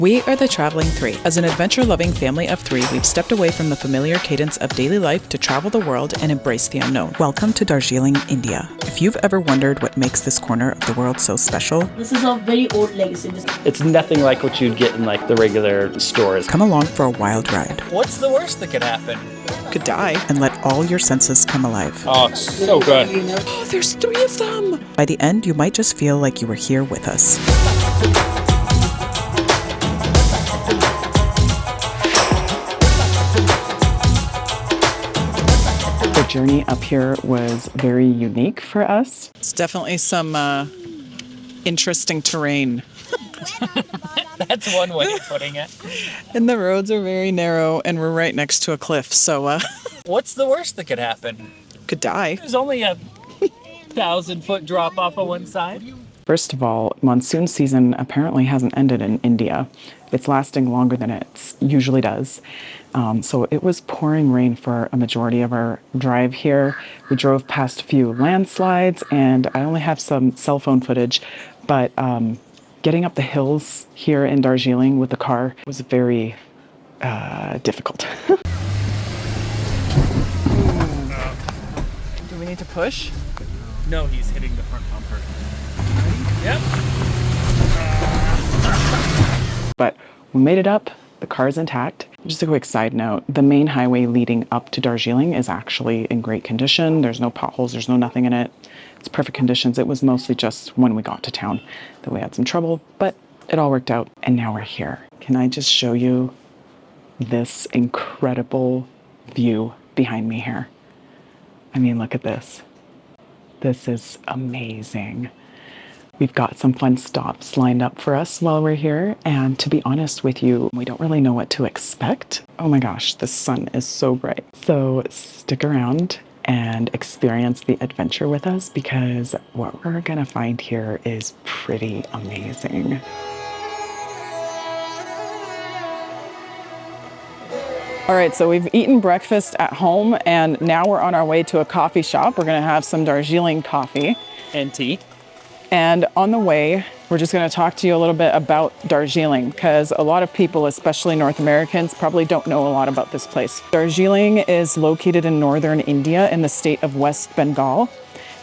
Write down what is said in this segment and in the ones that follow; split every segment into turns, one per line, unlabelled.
We are the Traveling Three. As an adventure-loving family of three, we've stepped away from the familiar cadence of daily life to travel the world and embrace the unknown. Welcome to Darjeeling, India. If you've ever wondered what makes this corner of the world so special,
this is a very old legacy.
It's nothing like what you'd get in like the regular stores.
Come along for a wild ride.
What's the worst that could happen?
Could die, and let all your senses come alive.
Oh, it's so good.
Oh, there's 3 of them! By the end, you might just feel like you were here with us. The journey up here was very unique for us. It's definitely some interesting terrain.
That's one way of putting it.
And the roads are very narrow, and we're right next to a cliff, so
What's the worst that could happen?
could die.
There's only a 1,000-foot drop off on one side.
First of all, monsoon season apparently hasn't ended in India. It's lasting longer than it usually does. So it was pouring rain for a majority of our drive here. We drove past a few landslides, and I only have some cell phone footage, but getting up the hills here in Darjeeling with the car was very difficult. Do we need to push?
No, he's hitting the front bumper. Yep.
But we made it up. The car's intact. Just a quick side note, the main highway leading up to Darjeeling is actually in great condition. There's no potholes, there's no nothing in it. It's perfect conditions. It was mostly just when we got to town that we had some trouble, but it all worked out, and now we're here. Can I just show you this incredible view behind me here? I mean, look at this. This is amazing. We've got some fun stops lined up for us while we're here, and to be honest with you, we don't really know what to expect. Oh my gosh, the sun is so bright. So stick around and experience the adventure with us, because what we're gonna find here is pretty amazing. All right, so we've eaten breakfast at home, and now we're on our way to a coffee shop. We're gonna have some Darjeeling coffee.
And tea.
And on the way, we're just going to talk to you a little bit about Darjeeling, because a lot of people, especially North Americans, probably don't know a lot about this place. Darjeeling is located in northern India in the state of West Bengal,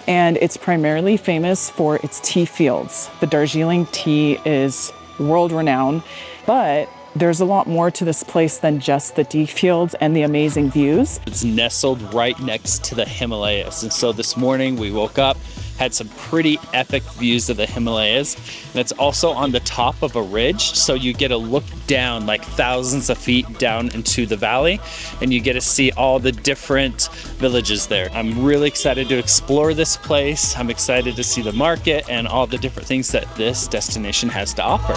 and it's primarily famous for its tea fields. The Darjeeling tea is world-renowned, but there's a lot more to this place than just the tea fields and the amazing views.
It's nestled right next to the Himalayas. And so this morning we woke up, had some pretty epic views of the Himalayas. And it's also on the top of a ridge, so you get a look down like thousands of feet down into the valley, and you get to see all the different villages there. I'm really excited to explore this place. I'm excited to see the market and all the different things that this destination has to offer.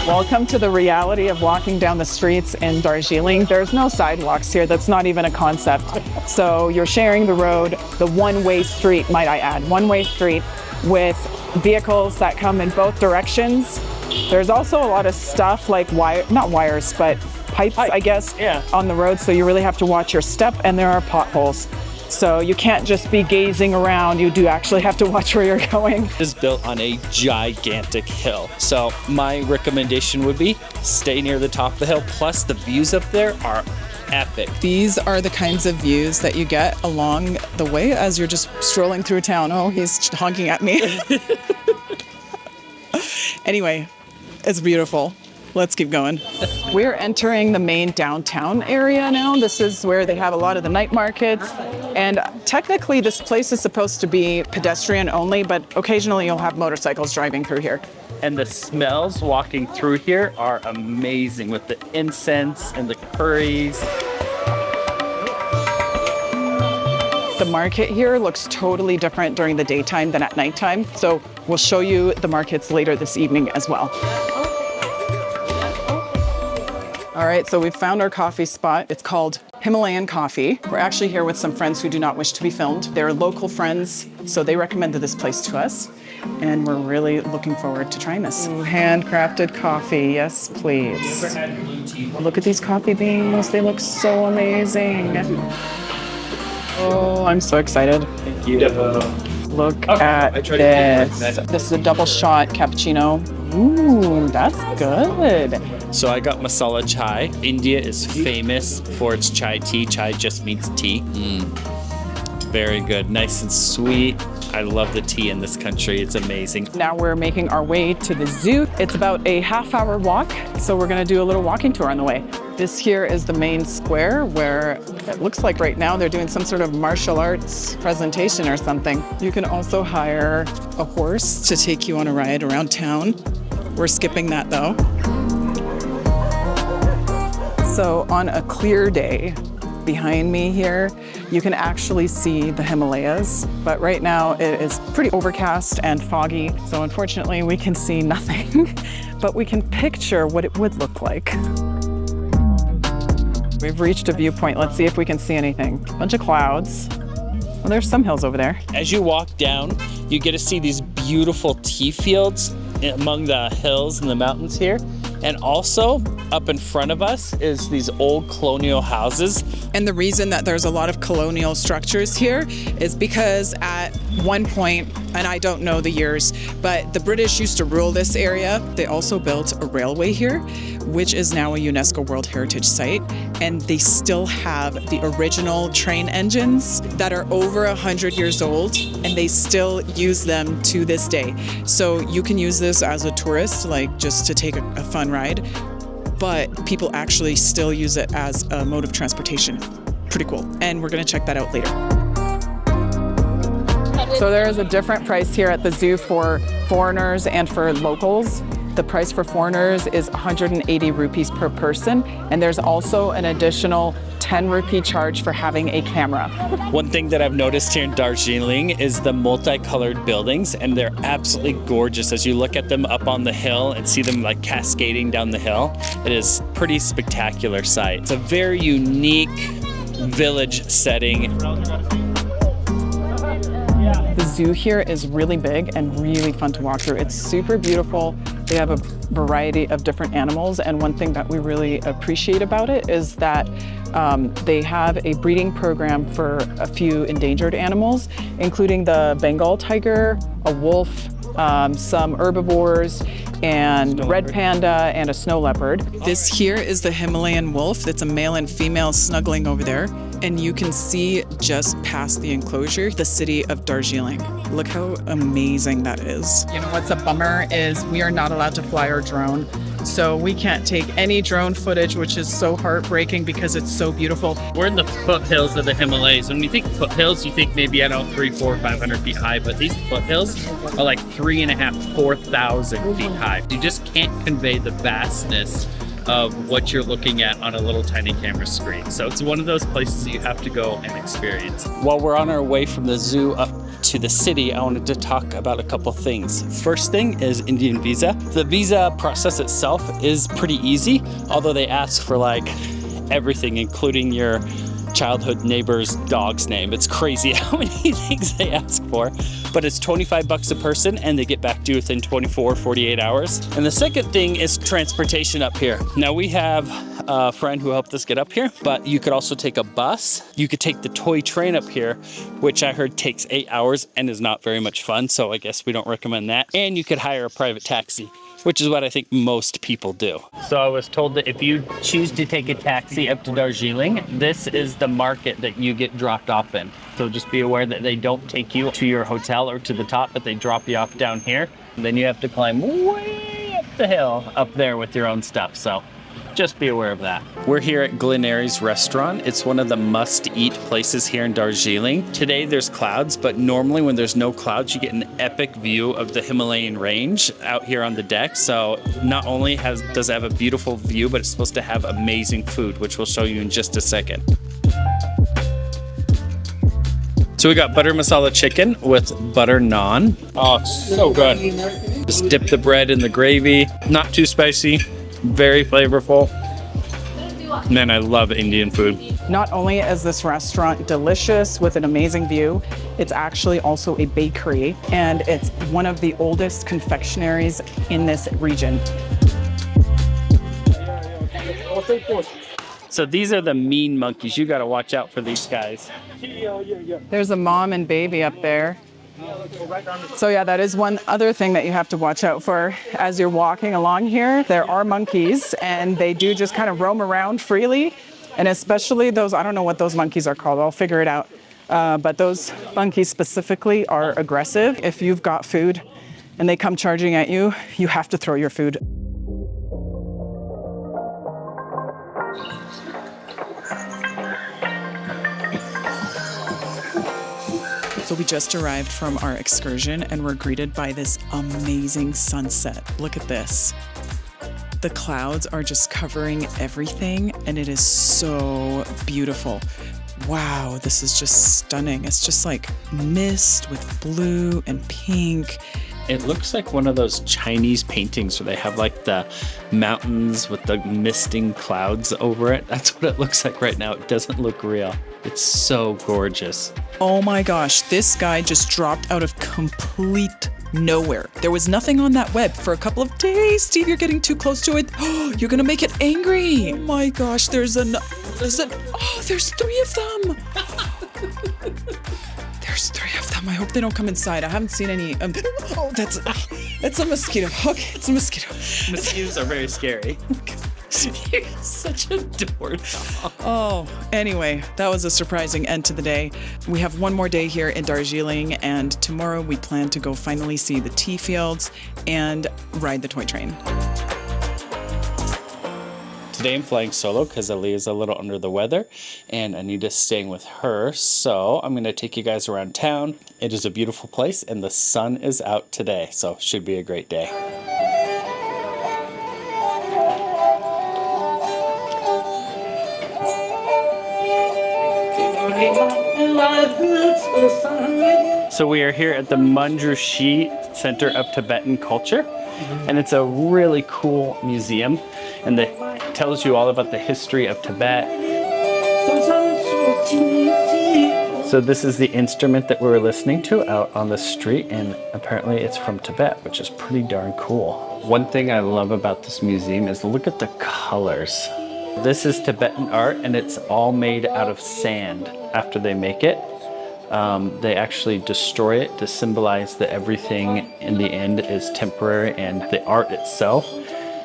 Welcome to the reality of walking down the streets in Darjeeling. There's no sidewalks here. That's not even a concept. So you're sharing the road, the one-way street, might I add, one-way street with vehicles that come in both directions. There's also a lot of stuff like not wires, but pipes, I guess,
yeah,
on the road. So you really have to watch your step, and there are potholes. So you can't just be gazing around, you do actually have to watch where you're going.
It is built on a gigantic hill. So my recommendation would be stay near the top of the hill, plus the views up there are epic.
These are the kinds of views that you get along the way as you're just strolling through town. Oh, he's honking at me. Anyway, it's beautiful. Let's keep going. We're entering the main downtown area now. This is where they have a lot of the night markets. And technically this place is supposed to be pedestrian only, but occasionally you'll have motorcycles driving through here.
And the smells walking through here are amazing with the incense and the curries.
The market here looks totally different during the daytime than at nighttime. So we'll show you the markets later this evening as well. All right, so we've found our coffee spot. It's called Himalayan Coffee. We're actually here with some friends who do not wish to be filmed. They're local friends, so they recommended this place to us, and we're really looking forward to trying this. Ooh, handcrafted coffee, yes please. Look at these coffee beans, they look so amazing. Oh, I'm so excited.
Thank you.
Look at this. This is a double shot cappuccino. Ooh, that's good.
So I got masala chai. India is famous for its chai tea. Chai just means tea. Very good. Nice and sweet. I love the tea in this country. It's amazing.
Now we're making our way to the zoo. It's about a half-hour walk, so we're gonna do a little walking tour on the way. This here is the main square where it looks like right now they're doing some sort of martial arts presentation or something. You can also hire a horse to take you on a ride around town. We're skipping that though. So on a clear day, behind me here, you can actually see the Himalayas, but right now it is pretty overcast and foggy, so unfortunately we can see nothing, but we can picture what it would look like. We've reached a viewpoint. Let's see if we can see anything. Bunch of clouds. Well, there's some hills over there.
As you walk down, you get to see these beautiful tea fields among the hills and the mountains here. And also up in front of us is these old colonial houses.
And the reason that there's a lot of colonial structures here is because at one point, and I don't know the years, but the British used to rule this area. They also built a railway here, which is now a UNESCO World Heritage Site. And they still have the original train engines that are over 100 years old, and they still use them to this day. So you can use this as a tourist, like just to take a fun ride, but people actually still use it as a mode of transportation. Pretty cool. And we're gonna check that out later. So there is a different price here at the zoo for foreigners and for locals. The price for foreigners is 180 rupees per person, and there's also an additional 10 rupee charge for having a camera.
One thing that I've noticed here in Darjeeling is the multicolored buildings, and they're absolutely gorgeous. As you look at them up on the hill and see them like cascading down the hill, it is pretty spectacular sight. It's a very unique village setting.
The zoo here is really big and really fun to walk through. It's super beautiful. They have a variety of different animals, and one thing that we really appreciate about it is that they have a breeding program for a few endangered animals, including the Bengal tiger, a wolf, some herbivores, and red panda, and a snow leopard. This here is the Himalayan wolf. That's a male and female snuggling over there. And you can see just past the enclosure, the city of Darjeeling. Look how amazing that is. You know what's a bummer is we are not allowed to fly our drone. So we can't take any drone footage, which is so heartbreaking because it's so beautiful.
We're in the foothills of the Himalayas. When you think foothills, you think maybe, I don't know, 300, 400, 500 feet high, but these foothills are like 3,500, 4,000 feet high. You just can't convey the vastness of what you're looking at on a little tiny camera screen. So it's one of those places that you have to go and experience. While we're on our way from the zoo up to the city, I wanted to talk about a couple things. First thing is Indian visa. The visa process itself is pretty easy, although they ask for like everything, including your childhood neighbor's dog's name. It's crazy how many things they ask for, but it's 25 bucks a person and they get back to you within 24, 48 hours. And the second thing is transportation up here. Now we have a friend who helped us get up here, but you could also take a bus. You could take the toy train up here, which I heard takes 8 hours and is not very much fun. So I guess we don't recommend that. And you could hire a private taxi, which is what I think most people do. So I was told that if you choose to take a taxi up to Darjeeling, this is the market that you get dropped off in. So just be aware that they don't take you to your hotel or to the top, but they drop you off down here. And then you have to climb way up the hill up there with your own stuff. So just be aware of that. We're here at Glenary's restaurant. It's one of the must-eat places here in Darjeeling. Today there's clouds, but normally when there's no clouds, you get an epic view of the Himalayan range out here on the deck. So not only does it have a beautiful view, but it's supposed to have amazing food, which we'll show you in just a second. So we got butter masala chicken with butter naan. Oh, it's so good. Just dip the bread in the gravy. Not too spicy. Very flavorful. Man, I love Indian food.
Not only is this restaurant delicious with an amazing view, it's actually also a bakery, and it's one of the oldest confectionaries in this region.
So these are the mean monkeys. You gotta watch out for these guys.
There's a mom and baby up there. So yeah, that is one other thing that you have to watch out for as you're walking along here. There are monkeys, and they do just kind of roam around freely. And especially those, I don't know what those monkeys are called, I'll figure it out. But those monkeys specifically are aggressive. If you've got food and they come charging at you, you have to throw your food. So we just arrived from our excursion and we're greeted by this amazing sunset. Look at this. The clouds are just covering everything and it is so beautiful. Wow, this is just stunning. It's just like mist with blue and pink.
It looks like one of those Chinese paintings where they have like the mountains with the misting clouds over it. That's what it looks like right now. It doesn't look real. It's so gorgeous.
Oh my gosh, this guy just dropped out of complete nowhere. There was nothing on that web for a couple of days. Steve, you're getting too close to it. Oh, you're gonna make it angry. Oh my gosh, there's three of them. There's three of them. I hope they don't come inside. I haven't seen any. Oh, that's a mosquito. Okay, it's a mosquito.
Mosquitoes are very scary. You're such a dork.
Oh, anyway, that was a surprising end to the day. We have one more day here in Darjeeling, and tomorrow we plan to go finally see the tea fields and ride the toy train.
Today I'm flying solo because Ali is a little under the weather and Anita's staying with her. So I'm going to take you guys around town. It is a beautiful place and the sun is out today, so it should be a great day. So we are here at the Manjushri Center of Tibetan Culture, and it's a really cool museum, and it tells you all about the history of Tibet. So this is the instrument that we were listening to out on the street, and apparently it's from Tibet, which is pretty darn cool. One thing I love about this museum is look at the colors. This is Tibetan art, and it's all made out of sand. After they make it, they actually destroy it to symbolize that everything in the end is temporary, and the art itself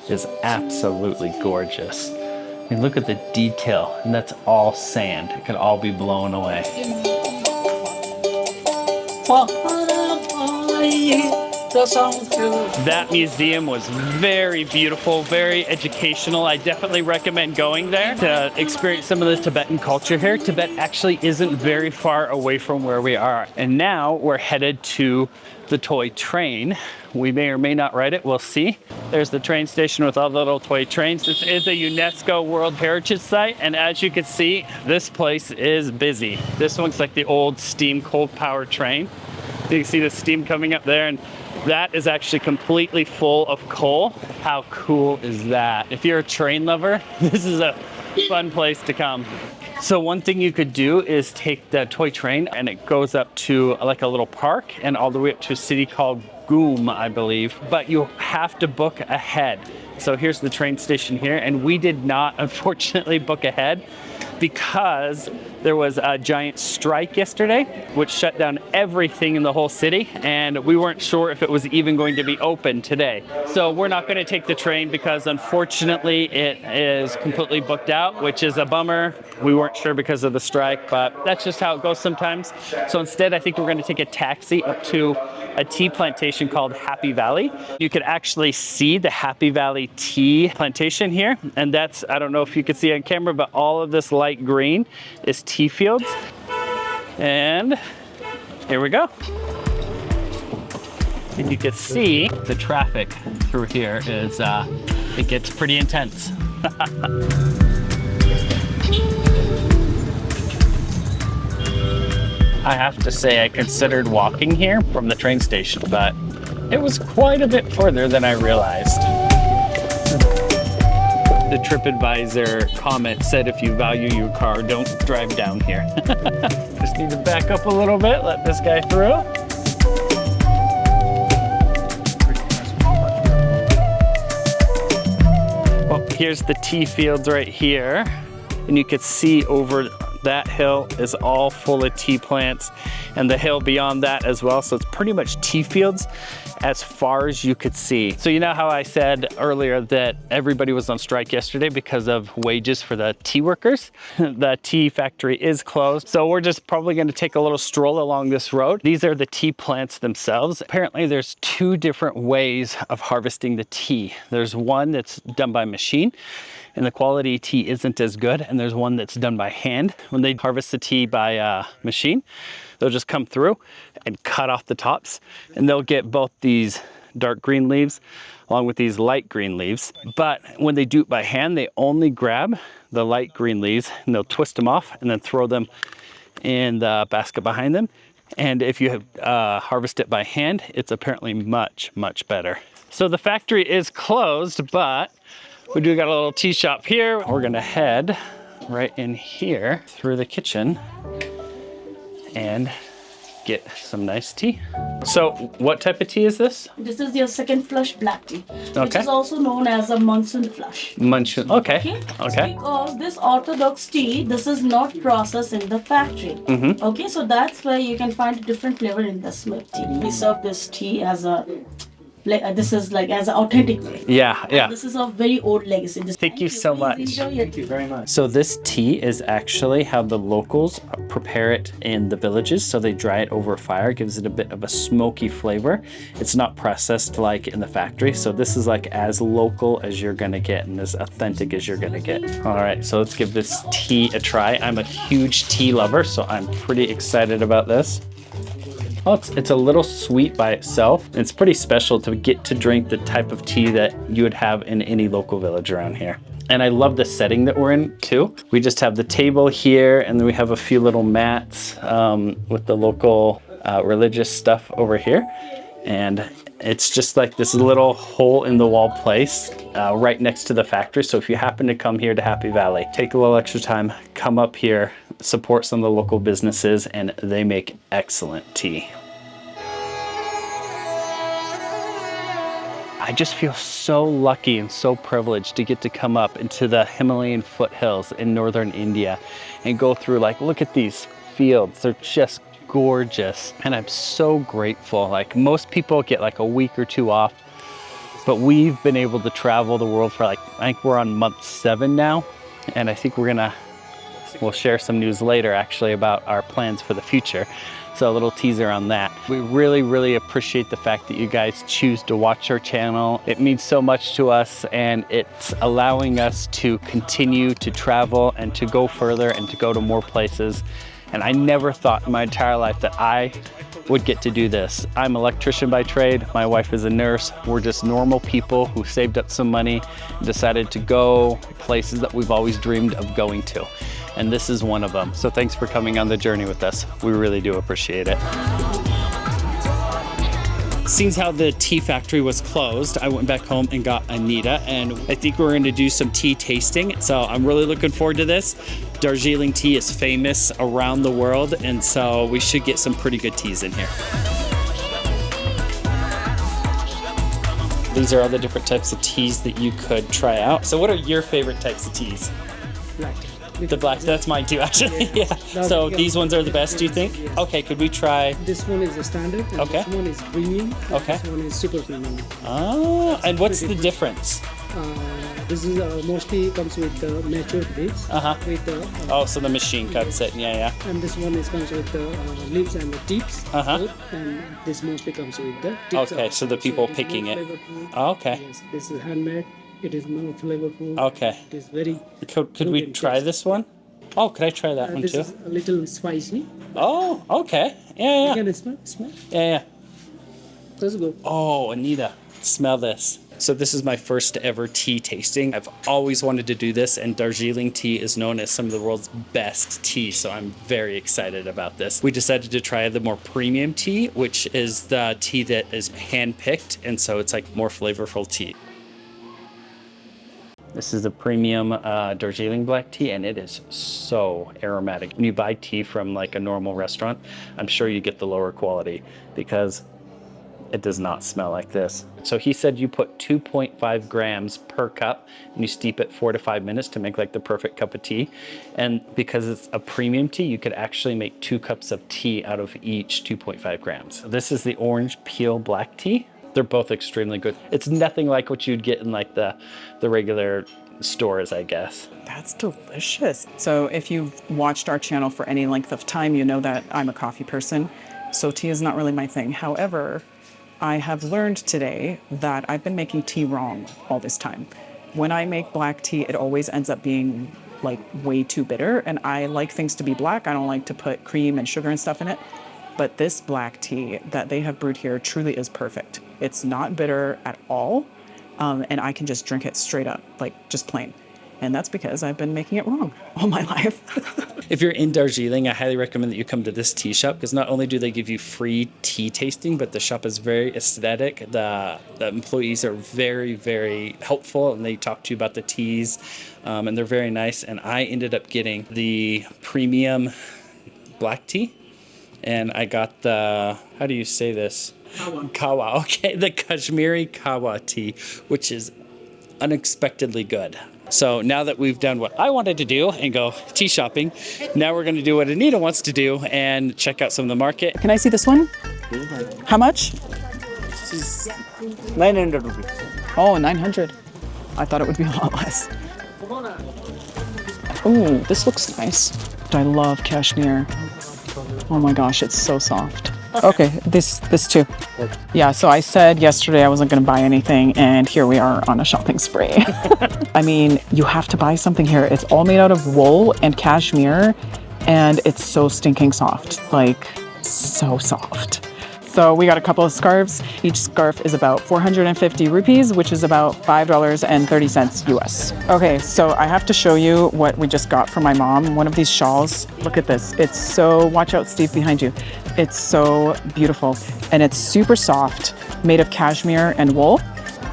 is absolutely gorgeous. I mean, look at the detail, and that's all sand. It could all be blown away. That museum was very beautiful, very educational. I definitely recommend going there to experience some of the Tibetan culture here. Tibet actually isn't very far away from where we are. And now we're headed to the toy train. We may or may not ride it, we'll see. There's the train station with all the little toy trains. This is a UNESCO World Heritage Site, and as you can see, this place is busy. This one's like the old steam coal power train. You can see the steam coming up there, and that is actually completely full of coal. How cool is that? If you're a train lover, this is a fun place to come. So one thing you could do is take the toy train, and it goes up to like a little park and all the way up to a city called Goom, I believe, but you have to book ahead. So here's the train station here, and we did not unfortunately book ahead because there was a giant strike yesterday, which shut down everything in the whole city, and we weren't sure if it was even going to be open today. So we're not going to take the train because unfortunately it is completely booked out, which is a bummer. We weren't sure because of the strike, but that's just how it goes sometimes. So instead, I think we're going to take a taxi up to a tea plantation called Happy Valley. You could actually see the Happy Valley tea plantation here, and that's, I don't know if you can see on camera, but all of this light green is tea fields. And here we go. And you can see the traffic through here is, it gets pretty intense. I have to say I considered walking here from the train station, but it was quite a bit further than I realized. The TripAdvisor comment said if you value your car, don't drive down here. Just need to back up a little bit, let this guy through. Well, here's the tea fields right here, and you could see over That hill is all full of tea plants, and the hill beyond that as well. So it's pretty much tea fields as far as you could see. So you know how I said earlier that everybody was on strike yesterday because of wages for the tea workers? The tea factory is closed. So we're just probably going to take a little stroll along this road. These are the tea plants themselves. Apparently there's two different ways of harvesting the tea. There's one that's done by machine, and the quality tea isn't as good. And there's one that's done by hand. When they harvest the tea by machine, they'll just come through and cut off the tops, and they'll get both these dark green leaves along with these light green leaves. But when they do it by hand, they only grab the light green leaves and they'll twist them off and then throw them in the basket behind them. And if you harvest it by hand, it's apparently much, much better. So the factory is closed, but we do got a little tea shop here. We're gonna head right in here through the kitchen and get some nice tea. So what type of tea is this?
This is your second flush black tea, which
Okay.
is also known as a monsoon flush.
Monsoon. Okay. Okay.
Because this orthodox tea, this is not processed in the factory. Okay, so that's why you can find a different flavor in this milk tea. We serve this tea as a, this is like as an authentic way.
Yeah, yeah.
This is a very old legacy.
Thank you so much.
Thank you very much.
So this tea is actually how the locals prepare it in the villages. So they dry it over fire, gives it a bit of a smoky flavor. It's not processed like in the factory. So this is like as local as you're gonna get and as authentic as you're gonna get. All right, so let's give this tea a try. I'm a huge tea lover, so I'm pretty excited about this. Well, it's a little sweet by itself. It's pretty special to get to drink the type of tea that you would have in any local village around here. And I love the setting that we're in too. We just have the table here, and then we have a few little mats with the local religious stuff over here. And it's just like this little hole in the wall place right next to the factory. So if you happen to come here to Happy Valley, take a little extra time, come up here, support some of the local businesses, and they make excellent tea. I just feel so lucky and so privileged to get to come up into the Himalayan foothills in northern India and go through, like, look at these fields. They're just gorgeous. And I'm so grateful. Like, most people get like a week or two off, but we've been able to travel the world for like, I think we're on month 7 now. And I think we'll share some news later actually about our plans for the future. So a little teaser on that. We really, really appreciate the fact that you guys choose to watch our channel. It means so much to us, and it's allowing us to continue to travel and to go further and to go to more places. And I never thought in my entire life that I would get to do this. I'm an electrician by trade. My wife is a nurse. We're just normal people who saved up some money and decided to go places that we've always dreamed of going to. And this is one of them. So thanks for coming on the journey with us. We really do appreciate it. Seeing how the tea factory was closed, I went back home and got Anita, and I think we're gonna do some tea tasting. So I'm really looking forward to this. Darjeeling tea is famous around the world, and so we should get some pretty good teas in here. These are all the different types of teas that you could try out. So what are your favorite types of teas?
Black tea.
The black, that's mine too, actually. Yeah. So these ones are the best, do you think?
Yes.
Okay, could we try?
This one is a standard, and
Okay.
this one is premium, and
Okay.
this one is super premium.
Oh, and what's the difference?
This is mostly comes with the matured leaves. With the
Oh, so the machine cuts it. Yeah, yeah.
and this one is comes with the leaves and the tips.
Uh-huh.
And this mostly comes with the tips.
Okay, so the people
it is
picking
more
it.
flavorful.
Oh, okay.
Yes, this is handmade. It is more flavorful.
Okay.
It is very.
Could we
good in
try
taste.
this one? Oh, could I try that one
This
too?
is a little spicy.
Oh, okay. Yeah, yeah.
Can I smell?
Yeah, yeah.
Let's go.
Oh, Anita, smell this. So this is my first ever tea tasting. I've always wanted to do this, and Darjeeling tea is known as some of the world's best tea, so I'm very excited about this. We decided to try the more premium tea, which is the tea that is hand-picked, and so it's like more flavorful tea. This is a premium Darjeeling black tea, and it is so aromatic. When you buy tea from like a normal restaurant, I'm sure you get the lower quality because
It does not smell like this.
So he said you put 2.5 grams per cup and you steep it 4 to 5 minutes to make like the perfect cup of tea. And because it's a premium tea, you could actually make 2 cups of tea out of each 2.5 grams. This is the orange peel black tea. They're both extremely good. It's nothing like what you'd get in like the regular stores, I guess.
That's delicious. So if you've watched our channel for any length of time, you know that I'm a coffee person. So tea is not really my thing. However, I have learned today that I've been making tea wrong all this time. When I make black tea, it always ends up being like way too bitter. And I like things to be black. I don't like to put cream and sugar and stuff in it. But this black tea that they have brewed here truly is perfect. It's not bitter at all. And I can just drink it straight up, like just plain. And that's because I've been making it wrong all my life.
If you're in Darjeeling, I highly recommend that you come to this tea shop because not only do they give you free tea tasting, but the shop is very aesthetic. The employees are very, very helpful and they talk to you about the teas and they're very nice. And I ended up getting the premium black tea and I got the, how do you say this? Kawa, okay, the Kashmiri Kawa tea, which is unexpectedly good. So now that we've done what I wanted to do and go tea shopping, now we're going to do what Anita wants to do and check out some of the market.
Can I see this one? How much?
900 rupees.
Oh, 900. I thought it would be a lot less. Ooh, this looks nice. I love cashmere. Oh my gosh, it's so soft. Okay, this too. Yeah, so I said yesterday I wasn't going to buy anything, and here we are on a shopping spree. I mean, you have to buy something here. It's all made out of wool and cashmere, and it's so stinking soft. Like, so soft. So we got a couple of scarves. Each scarf is about 450 rupees, which is about $5.30 US. Okay, so I have to show you what we just got from my mom. One of these shawls. Look at this. It's so, watch out, Steve, behind you. It's so beautiful. And it's super soft, made of cashmere and wool.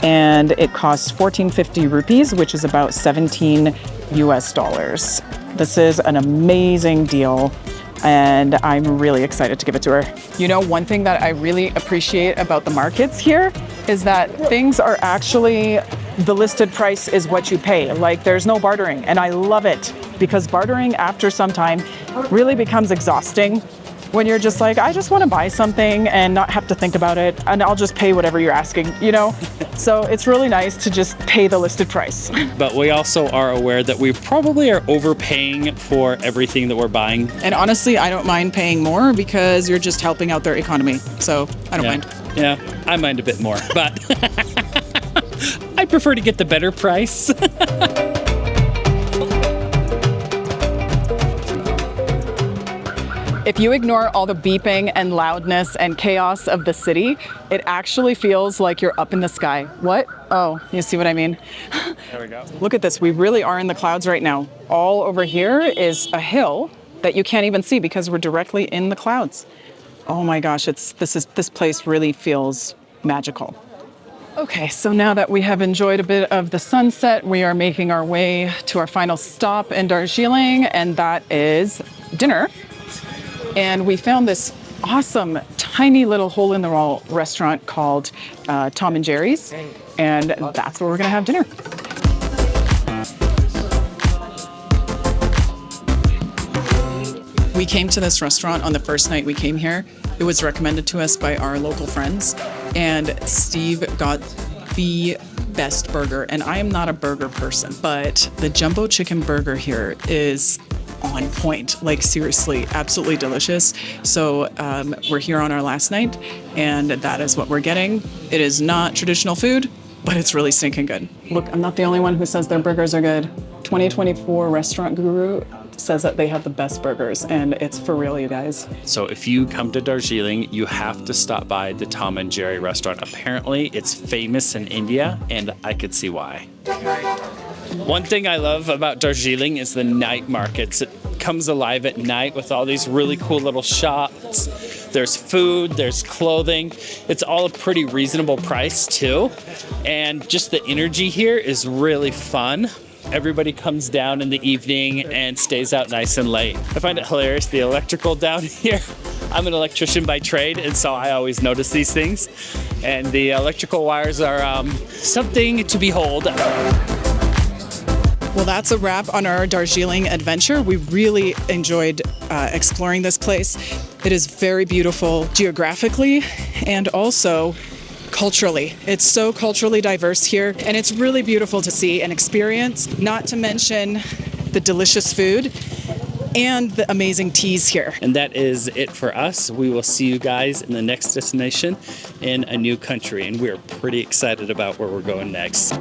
And it costs 1450 rupees, which is about 17 US dollars. This is an amazing deal. And I'm really excited to give it to her. You know, one thing that I really appreciate about the markets here is that things are actually, the listed price is what you pay. Like, there's no bartering, and I love it because bartering after some time really becomes exhausting when you're just like, I just want to buy something and not have to think about it, and I'll just pay whatever you're asking, you know? So it's really nice to just pay the listed price.
But we also are aware that we probably are overpaying for everything that we're buying.
And honestly, I don't mind paying more because you're just helping out their economy. So I don't mind.
Yeah, I mind a bit more, but I prefer to get the better price.
If you ignore all the beeping and loudness and chaos of the city, it actually feels like you're up in the sky. What? Oh, you see what I mean?
There we go.
Look at this. We really are in the clouds right now. All over here is a hill that you can't even see because we're directly in the clouds. Oh my gosh, this place really feels magical. Okay, so now that we have enjoyed a bit of the sunset, we are making our way to our final stop in Darjeeling, and that is dinner. And we found this awesome, tiny little hole-in-the-wall restaurant called Tom and Jerry's, and that's where we're gonna have dinner. We came to this restaurant on the first night we came here. It was recommended to us by our local friends, and Steve got the best burger. And I am not a burger person, but the jumbo chicken burger here is on point. Like, seriously, absolutely delicious. So we're here on our last night, and that is what we're getting. It is not traditional food, but it's really stinking good. Look, I'm not the only one who says their burgers are good. 2024 Restaurant Guru says that they have the best burgers, and it's for real, you guys.
So if you come to Darjeeling, you have to stop by the Tom and Jerry restaurant. Apparently, it's famous in India, and I could see why. One thing I love about Darjeeling is the night markets. It comes alive at night with all these really cool little shops. There's food, there's clothing. It's all a pretty reasonable price too. And just the energy here is really fun. Everybody comes down in the evening and stays out nice and late. I find it hilarious, the electrical down here. I'm an electrician by trade, and so I always notice these things. And the electrical wires are something to behold.
Well, that's a wrap on our Darjeeling adventure. We really enjoyed exploring this place. It is very beautiful geographically and also culturally. It's so culturally diverse here, and it's really beautiful to see and experience, not to mention the delicious food and the amazing teas here.
And that is it for us. We will see you guys in the next destination in a new country, and we're pretty excited about where we're going next.